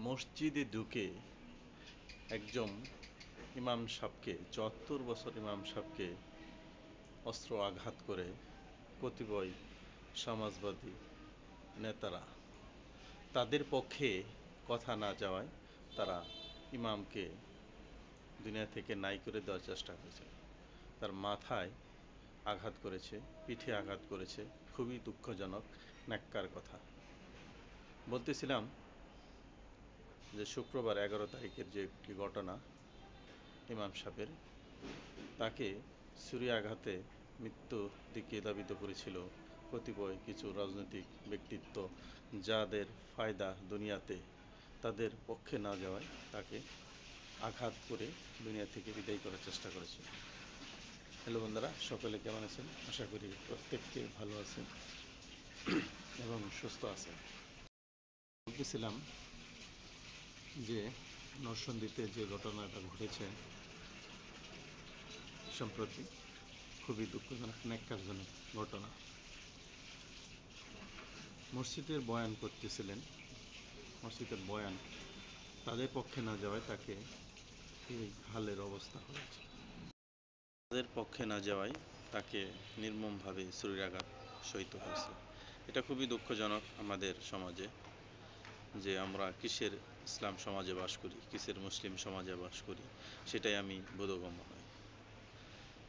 মসজিদে ঢুকে একজন ইমাম সাহেবকে ৭৪ বছর ইমাম সাহেবকে অস্ত্র আঘাত করে কতিপয় সমাজবাদী নেতারা তাদের পক্ষে কথা না যাওয়ায় তারা ইমামকে দুনিয়া থেকে নাই করে দেওয়ার চেষ্টা করেছে। তার মাথায় আঘাত করেছে, পিঠে আঘাত করেছে। খুবই দুঃখজনক, ন্যাক্কার কথা। বলতেছিলাম যে শুক্রবার ১১ তারিখের যে একটি ঘটনা, ইমাম সাহেবের তাকে ছুরি আঘাতে মৃত্যু দিকে ধাবিত করেছিল কতিপয় কিছু রাজনৈতিক ব্যক্তিত্ব, যাদের ফায়দা দুনিয়াতে, তাদের পক্ষে না যাওয়ায় তাকে আঘাত করে দুনিয়া থেকে বিদায় করার চেষ্টা করেছে। হ্যালো বন্ধুরা, সকলে কেমন আছেন? আশা করি প্রত্যেককে ভালো আছেন এবং সুস্থ আছেন। বলতেছিলাম যে নরসিংদীতে যে ঘটনাটা ঘটেছে সম্প্রতি, খুবই দুঃখজনক, ন্যাক্কারজনক ঘটনা। মসজিদের বয়ান করতেছিলেন, মসজিদের বয়ান তাদের পক্ষে না যাওয়ায় তাকে এই হালের অবস্থা হয়েছে। তাদের পক্ষে না যাওয়ায় তাকে নির্মমভাবে ছুরিকাঘাত সইতে হয়েছে। এটা খুবই দুঃখজনক আমাদের সমাজে, যে আমরা কিসের ইসলাম সমাজে বাস করি, কিসের মুসলিম সমাজে বাস করি, সেটাই আমি বোধগম্য নই।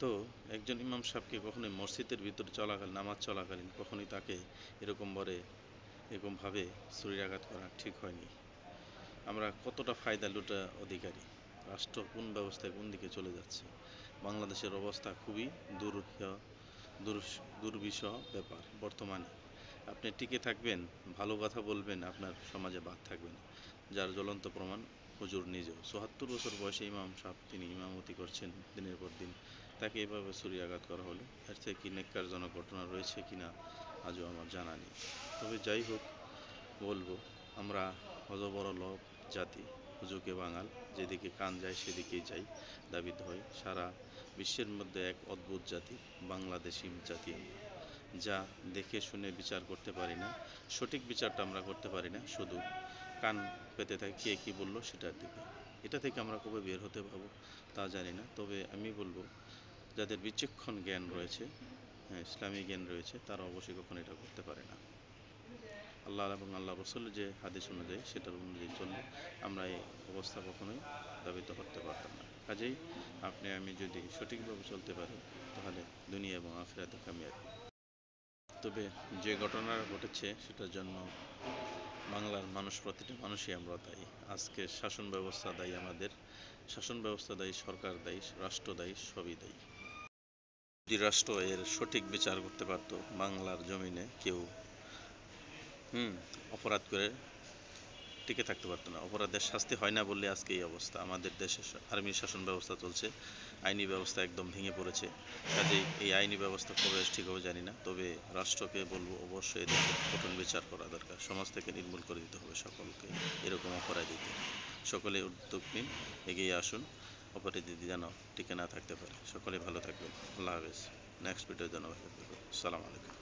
তো একজন ইমাম সাহেবকে কখনোই মসজিদের ভিতর চলাকালীন, নামাজ চলাকালীন কখনোই তাকে এরকমভাবে ছুরিকাঘাত করা ঠিক হয়নি। আমরা কতটা ফায়দা লুটা অধিকারী, রাষ্ট্র কোন ব্যবস্থায় কোন দিকে চলে যাচ্ছে। বাংলাদেশের অবস্থা খুবই দুর্বিষহ ব্যাপার। বর্তমানে আপনি টিকে থাকবেন, ভালো কথা বলবেন, আপনার সমাজে বাদ থাকবে না, যার জ্বলন্ত প্রমাণ হুজুর নিজেও। ৭৪ বছর বয়সে ইমাম সাহেব, তিনি ইমামতি করছেন দিনের পর দিন, তাকে এভাবে ছুরিকাঘাত করা হলো। এর থেকে কি নেক্কারজনক ঘটনা রয়েছে কিনা আজও আমার জানা নেই। তবে যাই হোক, বলবো আমরা হযবরল লোক জাতি, হুজুকে বাঙাল, যেদিকে কান যায় সেদিকেই যাই দাবিত হয়। সারা বিশ্বের মধ্যে এক অদ্ভুত জাতি, বাংলাদেশি জাতি আমরা, যা দেখে শুনে বিচার করতে পারি না। সঠিক বিচারটা আমরা করতে পারি না, শুধু কান পেতে থাকি কে কী বললো সেটার দিকে। এটা থেকে আমরা কবে বের হতে পারবো তা জানি না। তবে আমি বলবো, যাদের বিচক্ষণ জ্ঞান রয়েছে, ইসলামী জ্ঞান রয়েছে, তারা অবশ্যই কখনো এটা করতে পারে না। আল্লাহ এবং আল্লাহ রসুলের যে হাদিস অনুযায়ী, সেটার অনুযায়ী চললে আমরা এই অবস্থা কখনোই ধাবিত করতে পারতাম না। কাজেই আপনি আমি যদি সঠিকভাবে চলতে পারি, তাহলে দুনিয়া এবং আখিরাতে কামিয়াবি। তবে যে ঘটনা ঘটেছে সেটার জন্য বাংলার মানুষ, প্রতিটা মানুষই আমরা দায়ী। আজকে শাসন ব্যবস্থা দায়ী, আমাদের শাসন ব্যবস্থা দায়ী, সরকার দায়ী, রাষ্ট্র দায়ী, সবই দায়ী। যদি রাষ্ট্র এর সঠিক বিচার করতে পারত, বাংলার জমিনে কেউ অপরাধ করে টিকে থাকতে পারতো না। অপরাধের শাস্তি হয় না বললে আজকে এই অবস্থা। আমাদের দেশে আর্মি শাসন ব্যবস্থা চলছে, আইনি ব্যবস্থা একদম ভেঙে পড়েছে। কাজেই এই আইনি ব্যবস্থা কবে ঠিক হবে জানি না। তবে রাষ্ট্রকে বলবো, অবশ্যই এদের কঠোর বিচার করা দরকার। সমাজ থেকে নির্মূল করে দিতে হবে সকলকে, এরকম অপরাধীকে। সকলে উদ্যোগ নিন, এগিয়ে আসুন, অপরাধী যেন টিকে না থাকতে পারে। সকলে ভালো থাকবেন। আল্লাহ হাফেজ। নেক্সট ভিডিও জানাবো। আসসালামু আলাইকুম।